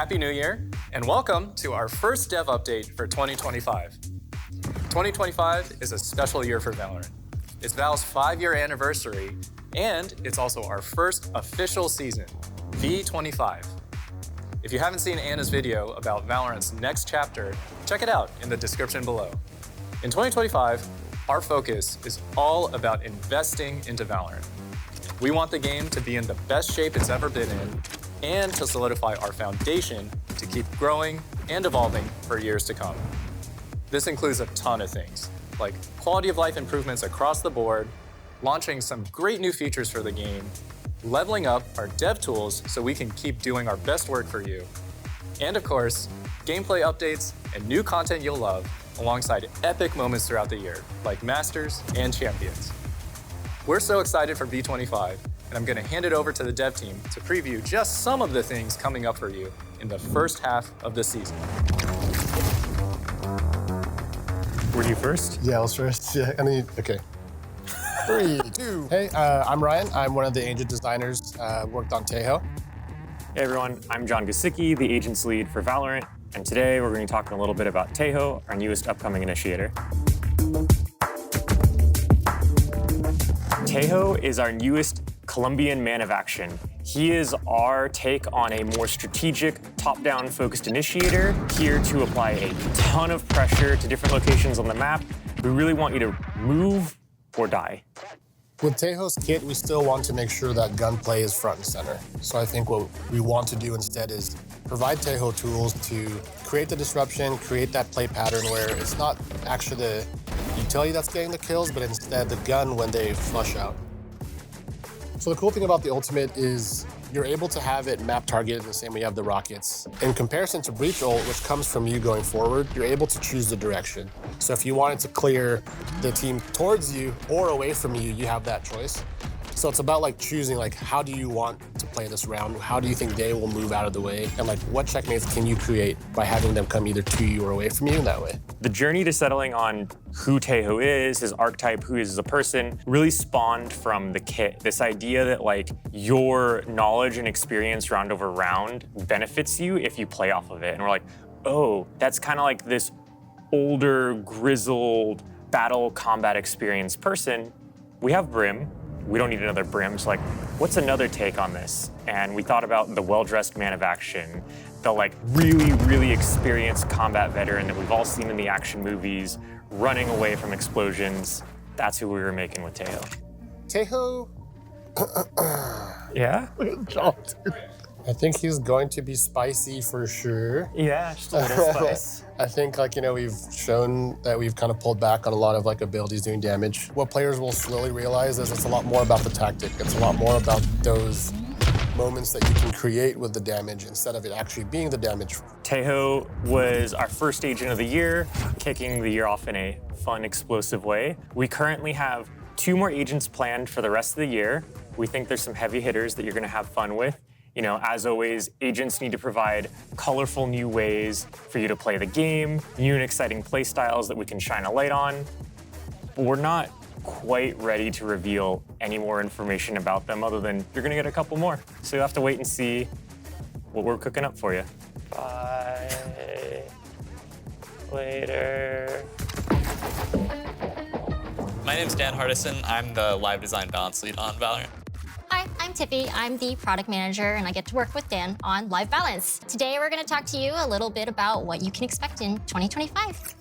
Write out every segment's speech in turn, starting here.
Happy New Year, and welcome to our first dev update for 2025. 2025 is a special year for Valorant. It's Val's 5-year anniversary, and it's also our first official season, V25. If you haven't seen Anna's video about Valorant's next chapter, check it out in the description below. In 2025, our focus is all about investing into Valorant. We want the game to be in the best shape it's ever been in, and to solidify our foundation to keep growing and evolving for years to come. This includes a ton of things, like quality of life improvements across the board, launching some great new features for the game, leveling up our dev tools so we can keep doing our best work for you, and of course, gameplay updates and new content you'll love, alongside epic moments throughout the year, like Masters and Champions. We're so excited for V25, and I'm gonna hand it over to the dev team to preview just some of the things coming up for you in the first half of the season. Were you first? Yeah, I was first. Yeah, okay. 3, 2. Hey, I'm Ryan. I'm one of the agent designers, worked on Tahu. Hey everyone, I'm Goscicki, the agents lead for Valorant, and today we're going to be talking a little bit about Tahu, our newest upcoming initiator. Tahu is our newest Colombian man of action. He is our take on a more strategic, top-down focused initiator, here to apply a ton of pressure to different locations on the map. We really want you to move or die. With Tahu's kit, we still want to make sure that gunplay is front and center. So I think what we want to do instead is provide Tahu tools to create the disruption, create that play pattern where it's not actually the utility that's getting the kills, but instead the gun when they flush out. So the cool thing about the ultimate is you're able to have it map targeted the same way you have the rockets. In comparison to Breach ult, which comes from you going forward, you're able to choose the direction. So if you wanted to clear the team towards you or away from you, you have that choice. So it's about like choosing like how do you want to play this round? How do you think they will move out of the way? And like what checkmates can you create by having them come either to you or away from you in that way? The journey to settling on who Tahu is, his archetype, who he is as a person, really spawned from the kit. This idea that like your knowledge and experience round over round benefits you if you play off of it. And we're like, oh, that's kind of like this older, grizzled, battle combat experienced person. We have Brim. We don't need another Brim, so like, what's another take on this? And we thought about the well-dressed man of action, the like really, really experienced combat veteran that we've all seen in the action movies, running away from explosions. That's who we were making with Tahu. Tahu? Yeah? I think he's going to be spicy for sure. Yeah, just a little spice. I think we've shown that we've kind of pulled back on a lot of like abilities doing damage. What players will slowly realize is it's a lot more about the tactic. It's a lot more about those moments that you can create with the damage instead of it actually being the damage. Tahu was our first agent of the year, kicking the year off in a fun, explosive way. We currently have 2 more agents planned for the rest of the year. We think there's some heavy hitters that you're gonna have fun with. You know, as always, agents need to provide colorful new ways for you to play the game, new and exciting play styles that we can shine a light on. But we're not quite ready to reveal any more information about them other than you're gonna get a couple more. So you'll have to wait and see what we're cooking up for you. Bye. Later. My name's Hardison. I'm the live design balance lead on Valorant. Hi, I'm Tiffy. I'm the product manager, and I get to work with Dan on Live Balance. Today, we're going to talk to you a little bit about what you can expect in 2025.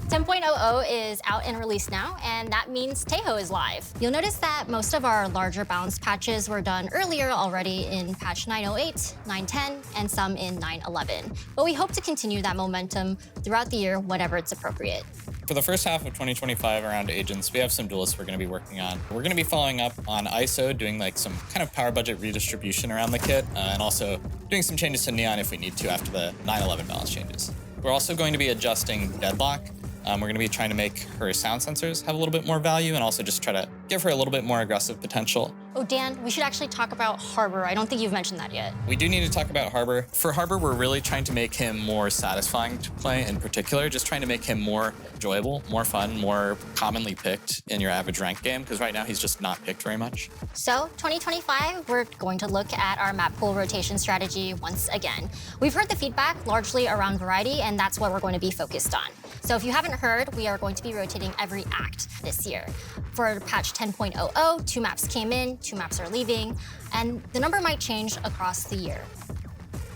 10.00 is out and released now, and that means Tahu is live. You'll notice that most of our larger balance patches were done earlier already in patch 908, 910, and some in 911. But we hope to continue that momentum throughout the year whenever it's appropriate. For the first half of 2025 around agents, we have some duelists we're going to be working on. We're going to be following up on ISO, doing like some kind of power budget redistribution around the kit, and also doing some changes to Neon if we need to after the 911 balance changes. We're also going to be adjusting Deadlock. We're going to be trying to make her sound sensors have a little bit more value and also just try to give her a little bit more aggressive potential. Oh, Dan, we should actually talk about Harbor. I don't think you've mentioned that yet. We do need to talk about Harbor. For Harbor, we're really trying to make him more satisfying to play in particular, just trying to make him more enjoyable, more fun, more commonly picked in your average rank game, because right now he's just not picked very much. So 2025, we're going to look at our map pool rotation strategy once again. We've heard the feedback largely around variety, and that's what we're going to be focused on. So if you haven't heard, we are going to be rotating every act this year. For patch 10.00, 2 maps came in, 2 maps are leaving, and the number might change across the year.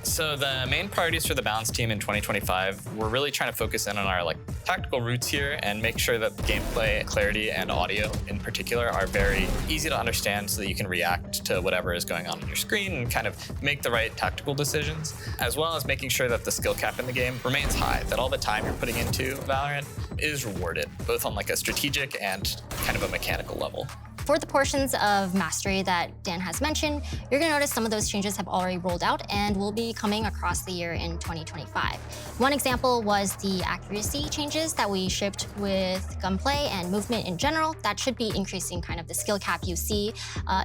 So the main priorities for the balance team in 2025, we're really trying to focus in on our tactical roots here and make sure that gameplay clarity and audio in particular are very easy to understand so that you can react to whatever is going on your screen and kind of make the right tactical decisions, as well as making sure that the skill cap in the game remains high, that all the time you're putting into Valorant is rewarded, both on a strategic and kind of a mechanical level. For the portions of Mastery that Dan has mentioned, you're gonna notice some of those changes have already rolled out and will be coming across the year in 2025. One example was the accuracy changes that we shipped with gunplay and movement in general. That should be increasing kind of the skill cap you see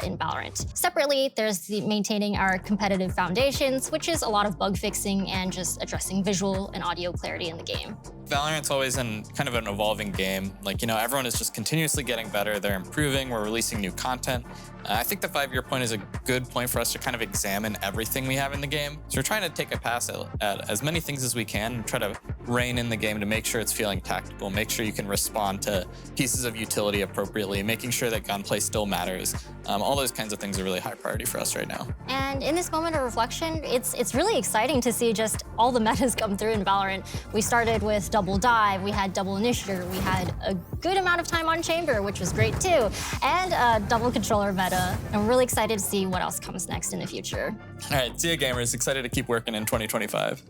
in Valorant. Separately, there's the maintaining our competitive foundations, which is a lot of bug fixing and just addressing visual and audio clarity in the game. Valorant's always in kind of an evolving game. Everyone is just continuously getting better. They're improving. We're releasing new content. I think the 5-year point is a good point for us to kind of examine everything we have in the game. So we're trying to take a pass at as many things as we can and try to rein in the game to make sure it's feeling tactical, make sure you can respond to pieces of utility appropriately, making sure that gunplay still matters. All those kinds of things are really high priority for us right now. And in this moment of reflection, it's really exciting to see just all the metas come through in Valorant. We started with double dive, we had double initiator, we had a good amount of time on chamber, which was great too, and a double controller meta. I'm really excited to see what else comes next in the future. All right, see ya gamers, excited to keep working in 2025.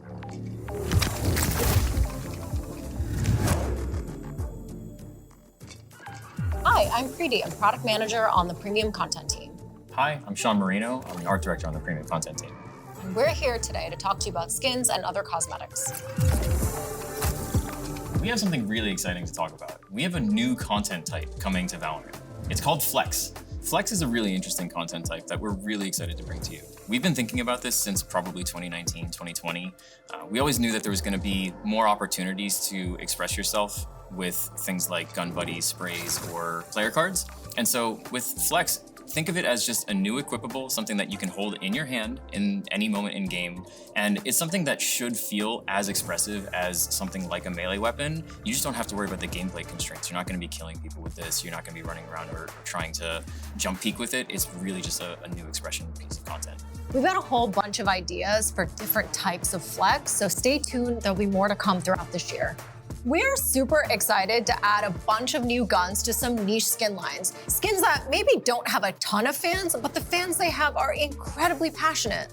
Hi, I'm Preeti. I'm product manager on the premium content team. Hi, I'm Sean Marino. I'm the art director on the premium content team. And we're here today to talk to you about skins and other cosmetics. We have something really exciting to talk about. We have a new content type coming to Valorant. It's called Flex. Flex is a really interesting content type that we're really excited to bring to you. We've been thinking about this since probably 2019, 2020. We always knew that there was going to be more opportunities to express yourself with things like gun buddies, sprays, or player cards. And so with Flex, think of it as just a new equipable, something that you can hold in your hand in any moment in game. And it's something that should feel as expressive as something like a melee weapon. You just don't have to worry about the gameplay constraints. You're not going to be killing people with this. You're not going to be running around or trying to jump peek with it. It's really just a new expression piece of content. We've got a whole bunch of ideas for different types of Flex, so stay tuned. There'll be more to come throughout this year. We're super excited to add a bunch of new guns to some niche skin lines. Skins that maybe don't have a ton of fans, but the fans they have are incredibly passionate.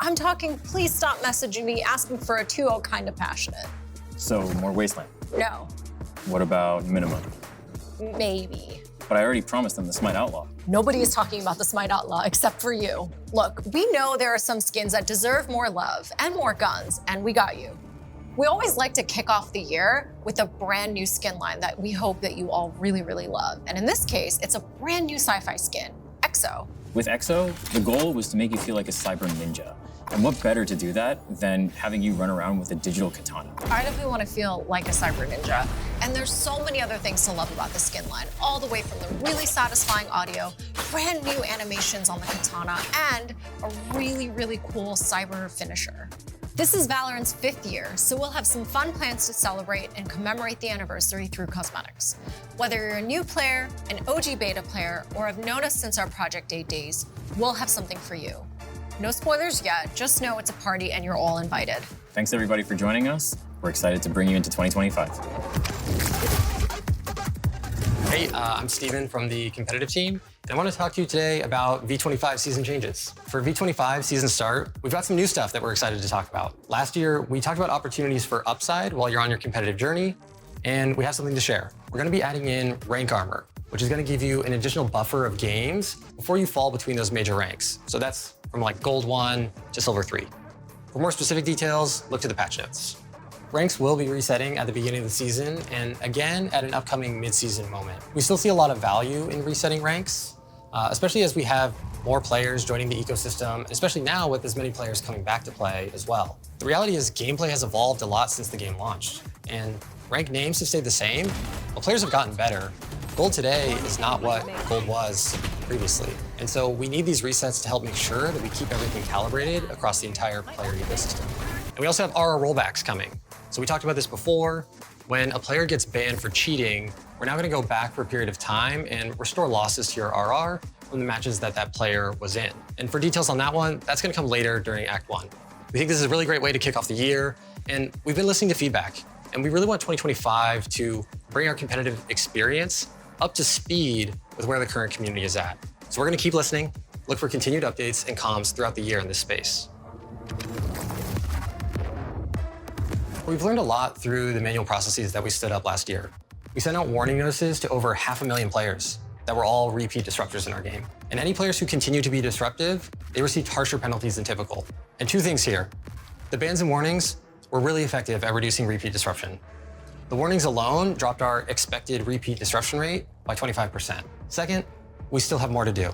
I'm talking, please stop messaging me asking for a 2.0 kind of passionate. So more Wasteland. No. What about Minimum? Maybe. But I already promised them the Smite Outlaw. Nobody is talking about the Smite Outlaw except for you. Look, we know there are some skins that deserve more love and more guns, and we got you. We always like to kick off the year with a brand new skin line that we hope that you all really, really love. And in this case, it's a brand new sci-fi skin, EXO. With EXO, the goal was to make you feel like a cyber ninja. And what better to do that than having you run around with a digital katana? I definitely want to feel like a cyber ninja. And there's so many other things to love about the skin line, all the way from the really satisfying audio, brand new animations on the katana, and a really, really cool cyber finisher. This is Valorant's 5th year, so we'll have some fun plans to celebrate and commemorate the anniversary through cosmetics. Whether you're a new player, an OG beta player, or have known us since our Project 8 days, we'll have something for you. No spoilers yet, just know it's a party and you're all invited. Thanks everybody for joining us. We're excited to bring you into 2025. Hey, I'm Steven from the competitive team. And I want to talk to you today about V25 season changes. For V25 season start, we've got some new stuff that we're excited to talk about. Last year, we talked about opportunities for upside while you're on your competitive journey, and we have something to share. We're going to be adding in rank armor, which is going to give you an additional buffer of games before you fall between those major ranks. So that's from gold 1 to silver 3. For more specific details, look to the patch notes. Ranks will be resetting at the beginning of the season and again at an upcoming mid-season moment. We still see a lot of value in resetting ranks, especially as we have more players joining the ecosystem, especially now with as many players coming back to play as well. The reality is gameplay has evolved a lot since the game launched, and rank names have stayed the same, but players have gotten better. Gold today is not what gold was previously, and so we need these resets to help make sure that we keep everything calibrated across the entire player ecosystem. And we also have RR rollbacks coming. So we talked about this before. When a player gets banned for cheating, we're now going to go back for a period of time and restore losses to your RR from the matches that that player was in. And for details on that one, that's going to come later during Act 1. We think this is a really great way to kick off the year, and we've been listening to feedback, and we really want 2025 to bring our competitive experience up to speed with where the current community is at. So we're going to keep listening, look for continued updates and comms throughout the year in this space. We've learned a lot through the manual processes that we stood up last year. We sent out warning notices to over 500,000 players that were all repeat disruptors in our game. And any players who continue to be disruptive, they received harsher penalties than typical. And two things here. The bans and warnings were really effective at reducing repeat disruption. The warnings alone dropped our expected repeat disruption rate by 25%. Second, we still have more to do.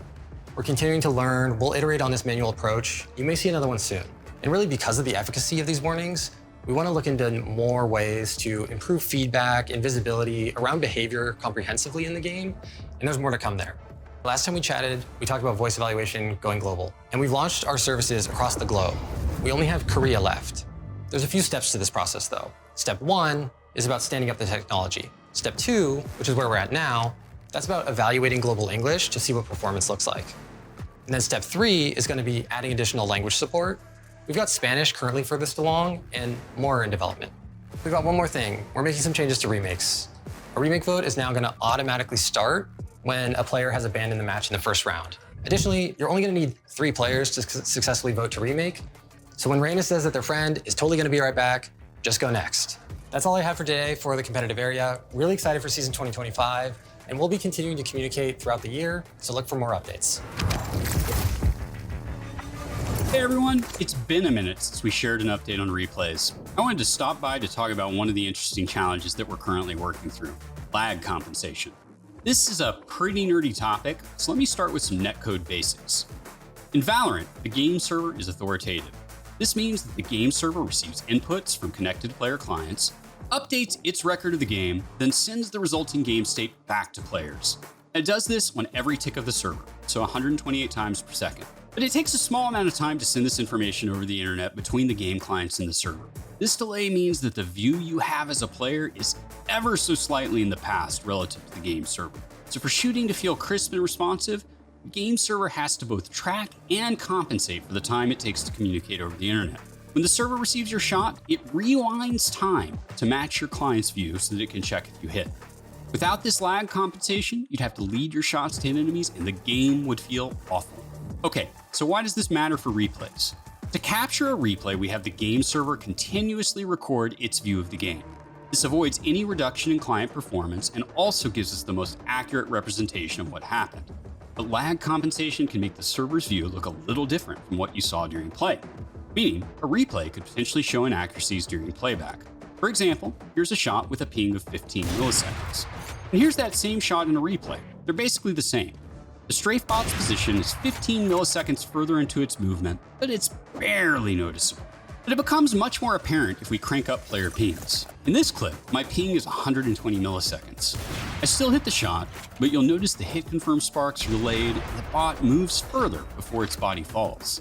We're continuing to learn, we'll iterate on this manual approach. You may see another one soon. And really because of the efficacy of these warnings, we want to look into more ways to improve feedback and visibility around behavior comprehensively in the game, and there's more to come there. Last time we chatted, we talked about voice evaluation going global, and we've launched our services across the globe. We only have Korea left. There's a few steps to this process though. Step 1 is about standing up the technology. Step 2, which is where we're at now, that's about evaluating global English to see what performance looks like. And then step 3 is going to be adding additional language support. We've got Spanish currently furthest along and more in development. We've got one more thing. We're making some changes to remakes. A remake vote is now going to automatically start when a player has abandoned the match in the first round. Additionally, you're only going to need 3 players to successfully vote to remake. So when Reina says that their friend is totally going to be right back, just go next. That's all I have for today for the competitive area. Really excited for season 2025, and we'll be continuing to communicate throughout the year, so look for more updates. Hey everyone, it's been a minute since we shared an update on replays. I wanted to stop by to talk about one of the interesting challenges that we're currently working through, lag compensation. This is a pretty nerdy topic, so let me start with some netcode basics. In Valorant, the game server is authoritative. This means that the game server receives inputs from connected player clients, updates its record of the game, then sends the resulting game state back to players. And it does this on every tick of the server, so 128 times per second. But it takes a small amount of time to send this information over the internet between the game clients and the server. This delay means that the view you have as a player is ever so slightly in the past relative to the game server. So for shooting to feel crisp and responsive, the game server has to both track and compensate for the time it takes to communicate over the internet. When the server receives your shot, it rewinds time to match your client's view so that it can check if you hit. Without this lag compensation, you'd have to lead your shots to hit enemies and the game would feel awful. Okay, so why does this matter for replays? To capture a replay, we have the game server continuously record its view of the game. This avoids any reduction in client performance and also gives us the most accurate representation of what happened. But lag compensation can make the server's view look a little different from what you saw during play, meaning a replay could potentially show inaccuracies during playback. For example, here's a shot with a ping of 15 milliseconds. And here's that same shot in a replay. They're basically the same. The strafebot's position is 15 milliseconds further into its movement, but it's barely noticeable. But it becomes much more apparent if we crank up player pings. In this clip, my ping is 120 milliseconds. I still hit the shot, but you'll notice the hit confirm sparks are delayed and the bot moves further before its body falls.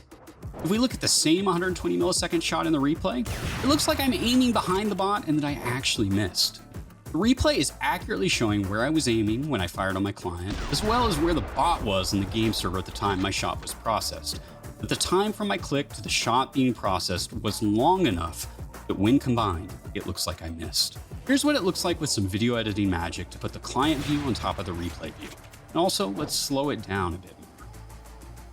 If we look at the same 120 millisecond shot in the replay, it looks like I'm aiming behind the bot and that I actually missed. The replay is accurately showing where I was aiming when I fired on my client, as well as where the bot was in the game server at the time my shot was processed. But the time from my click to the shot being processed was long enough that when combined, it looks like I missed. Here's what it looks like with some video editing magic to put the client view on top of the replay view. And also, let's slow it down a bit more.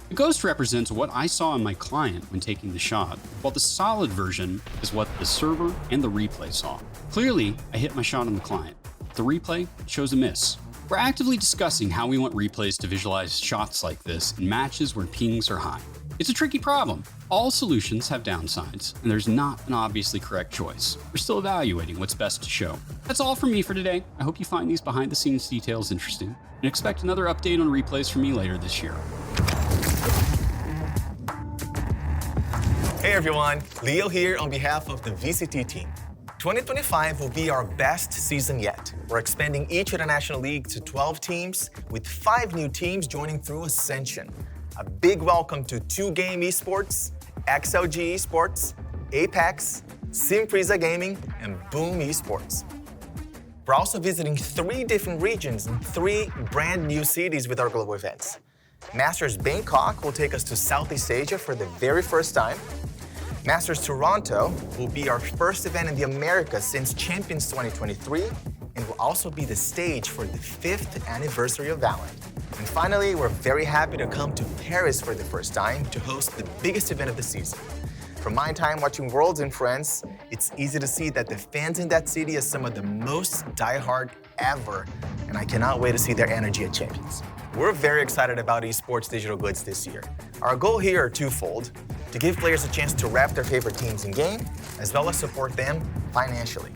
The ghost represents what I saw on my client when taking the shot, while the solid version is what the server and the replay saw. Clearly, I hit my shot on the client. The replay shows a miss. We're actively discussing how we want replays to visualize shots like this in matches where pings are high. It's a tricky problem. All solutions have downsides, and there's not an obviously correct choice. We're still evaluating what's best to show. That's all from me for today. I hope you find these behind-the-scenes details interesting, and expect another update on replays from me later this year. Hey everyone, Leo here on behalf of the VCT team. 2025 will be our best season yet. We're expanding each international league to 12 teams, with 5 new teams joining through Ascension. A big welcome to 2Game Esports, XLG Esports, Apex, Simpresa Gaming, and Boom Esports. We're also visiting 3 different regions and 3 brand new cities with our global events. Masters Bangkok will take us to Southeast Asia for the very first time. Masters Toronto will be our first event in the Americas since Champions 2023 and will also be the stage for the 5th anniversary of VALORANT. And finally, we're very happy to come to Paris for the first time to host the biggest event of the season. From my time watching Worlds and Friends, it's easy to see that the fans in that city are some of the most diehard ever, and I cannot wait to see their energy at Champions. We're very excited about esports digital goods this year. Our goal here are twofold: to give players a chance to rep their favorite teams in game, as well as support them financially.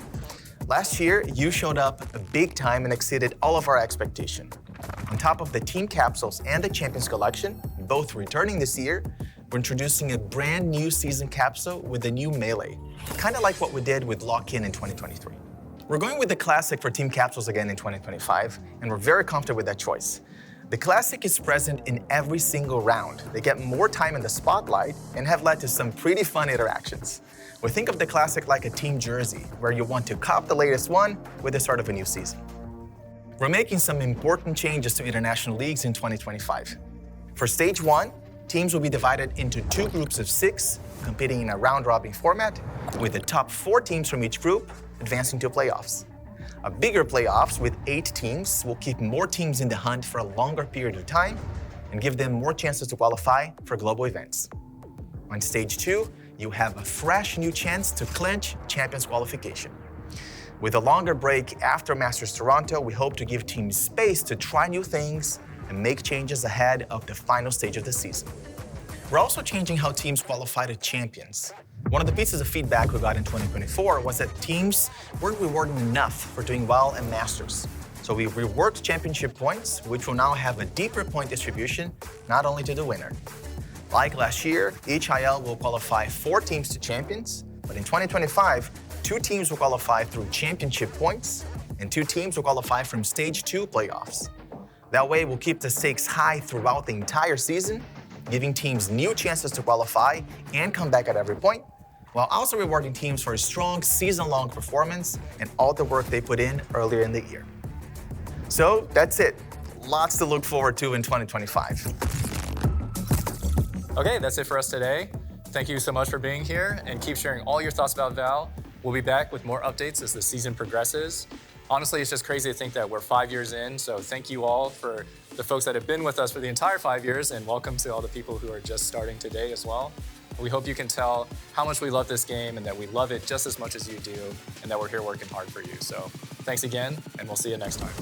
Last year, you showed up big time and exceeded all of our expectations. On top of the team capsules and the Champions Collection, both returning this year, we're introducing a brand new season capsule with a new melee, kind of like what we did with Lock-In in 2023. We're going with the Classic for team capsules again in 2025, and we're very comfortable with that choice. The Classic is present in every single round. They get more time in the spotlight and have led to some pretty fun interactions. We think of the Classic like a team jersey, where you want to cop the latest one with the start of a new season. We're making some important changes to international leagues in 2025. For Stage 1, teams will be divided into 2 groups of 6, competing in a round-robin format, with the top 4 teams from each group advancing to playoffs. A bigger playoffs with 8 teams will keep more teams in the hunt for a longer period of time and give them more chances to qualify for global events. On Stage 2, you have a fresh new chance to clinch Champions qualification. With a longer break after Masters Toronto, we hope to give teams space to try new things and make changes ahead of the final stage of the season. We're also changing how teams qualify to Champions. One of the pieces of feedback we got in 2024 was that teams weren't rewarded enough for doing well in Masters. So we reworked championship points, which will now have a deeper point distribution, not only to the winner. Like last year, each IL will qualify 4 teams to Champions, but in 2025, 2 teams will qualify through championship points, and 2 teams will qualify from Stage 2 playoffs. That way, we'll keep the stakes high throughout the entire season, giving teams new chances to qualify and come back at every point, while also rewarding teams for a strong season-long performance and all the work they put in earlier in the year. So that's it. Lots to look forward to in 2025. Okay, that's it for us today. Thank you so much for being here, and keep sharing all your thoughts about Val. We'll be back with more updates as the season progresses. Honestly, it's just crazy to think that we're 5 years in, so thank you all for the folks that have been with us for the entire 5 years, and welcome to all the people who are just starting today as well. We hope you can tell how much we love this game and that we love it just as much as you do, and that we're here working hard for you. So thanks again, and we'll see you next time.